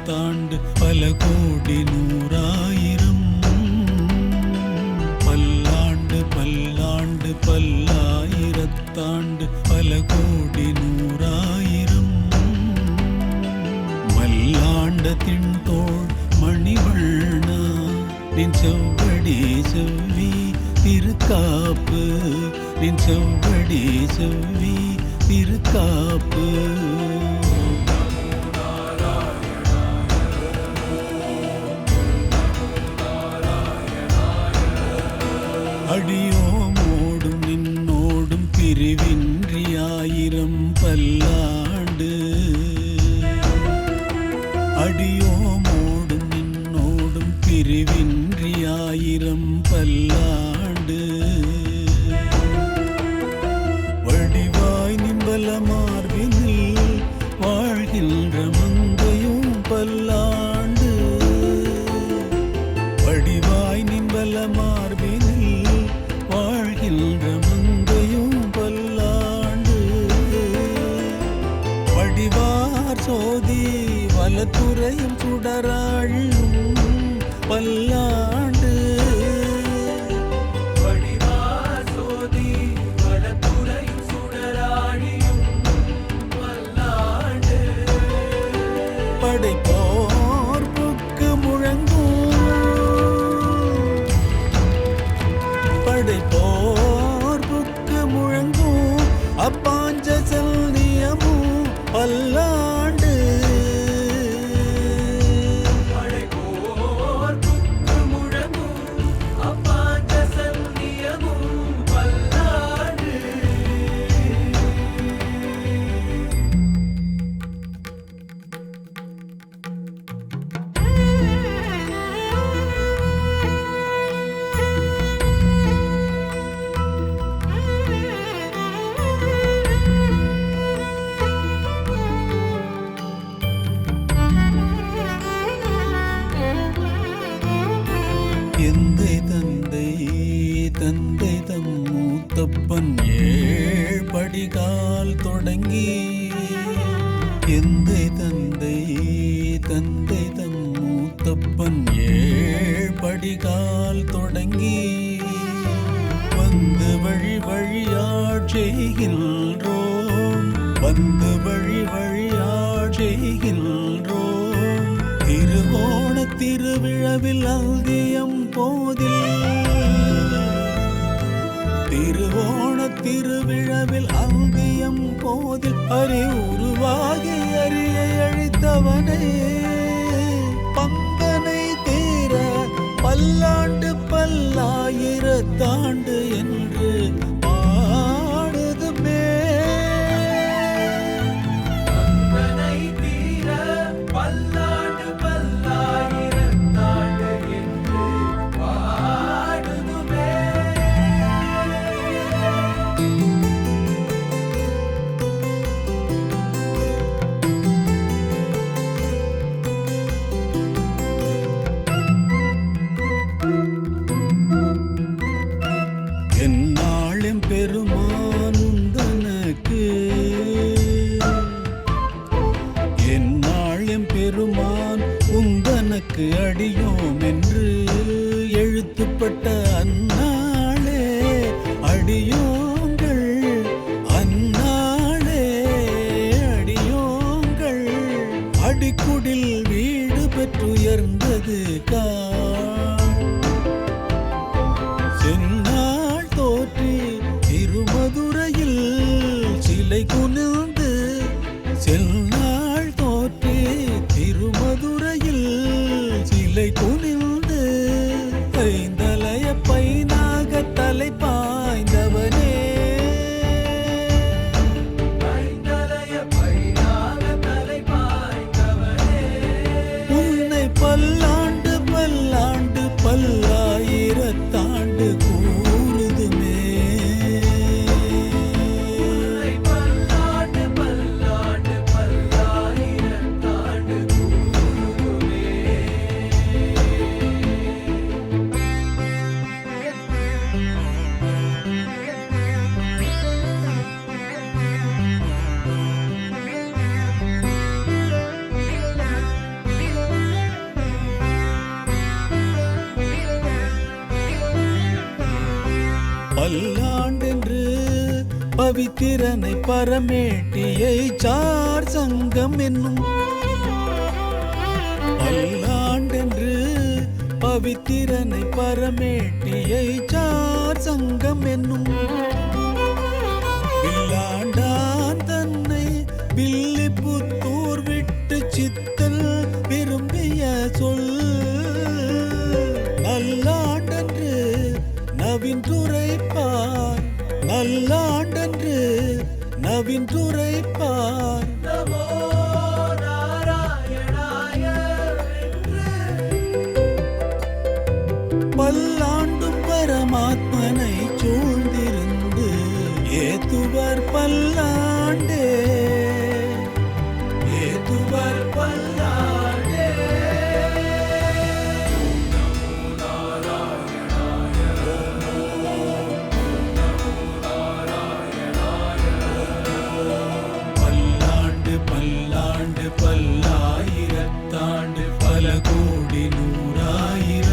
பல்லாயிரத்தாண்டு பல கோடி நூறாயிரம் பல்லாண்டு பல்லாண்டு பல்லாயிரத்தாண்டு பல கோடி நூறாயிரம் மல்லாண்ட திண்தோள் மணிவண்ணா நின் செவ்வடி செவ்வி திருக்காப்பு நின் செவ்வடி செவ்வி திருக்காப்பு அடியோமோடும் நின்னோடும் பிரிவின்றி ஆயிரம் பல்லாண்டு அடியோமோடும் நின்னோடும் பிரிவின்றி ஆயிரம் பல்லாண்டு வடிவாய் நிம்பல மார்பினில் வாழ்கின்ற மங்கையும் பல்லாண்டு வடிவாய் நிம்பல மார்பினில் வாழ்கின்ற மங்கையும் பல்லாண்டு வடிவார் சோதி வலத்துறையும் சுடராழும் பல்லாண்டு வடிவார் சோதி வலத்துறையும் சுடராழியும் பல்லாண்டு படைப்போர்ப்புக்கு முழங்கும் படைப்போர்ப்புக்கு முழங்கும் அப்பாஞ்ச செல்னியமும் பல்லாண்டு படைப்போர்ப்புக்கு முழங்கும் அப்பாஞ்ச செல்னியமும் பல்லாண்டு எந்தை தந்தை தந்தை தம் மூத்தப்பன் ஏழ்படிகால் தொடங்கி எந்தை தந்தை தந்தை தம் மூத்தப்பன் ஏழ்படிகால் தொடங்கி வந்து வழி வழியாட் செய்கின்றோம் வந்து வழி வழியாட் செய்கின்றோம் திருவோண திருவிழவில் அந்தியம் போதில் திருவோண திருவிழவில் அந்தியம் போதில் அறி உருவாகி அறியை அழித்தவனே பங்கனை தீர பல்லாண்டு பல்லாயிரத்தாண்டு என்று பாடுதுமே பங்கனை தீர பல்லாண்டு பல்லாயிரத்தாண்டு என்று பாடுதுமே என்னாளும் பெருமானுந்தனக்கு என்னாளும் பெருமான் உந்தனக்கு அடியோம் என்று எழுத்துப்பட்ட அந்நாளே அடியோங்கள் அந்நாளே அடியோங்கள் அடிக்குடில் வீடு பெற்றுயர்ந்தது செந்நாள் தோற்றி திருமதுரையில் சிலை குனிந்து செந்நாள் தோற்றி திருமதுரையில் சிலை குனிந்து ஐந்தலைய பைனாக தலை பாய்ந்தவனே ஐந்தலைய பைனாக தலை பாய்ந்தவனே உன்னை பல்லாண்டு பல்லாண்டு பல்லாயிரத்தாண்டு கூறுதுமே உன்னை பல்லாண்டு பல்லாண்டு பல்லாயிரத்தாண்டு கூறுதுமே பல்லாண்டென்று பவித்திரனை பரமேட்டியை சார் சங்கம் என்னும் பல்லாண்டென்று பவித்திரனை பரமேட்டியை சார் சங்கம் என்னும் வில்லாண்டான் தன்னை வில்லிபுத்தூர் விட்டு சித்தல் விரும்பிய சொல் நல்லாண்டன்று நவின்றுரைப்பார் நல்லாண்டன்று நவின்றுரைப்பார் நமோ நாராயணாய என்று பல்லாண்டும் பரமாத்மனை சூழ்ந்திருந்து ஏத்துவர் பல்லாண்டே ஏத்துவர் பல்லாண்டே பல்லாண்டு பல்லாண்டு பல்லாயிரத்தாண்டு பல கோடி நூறாயிரம்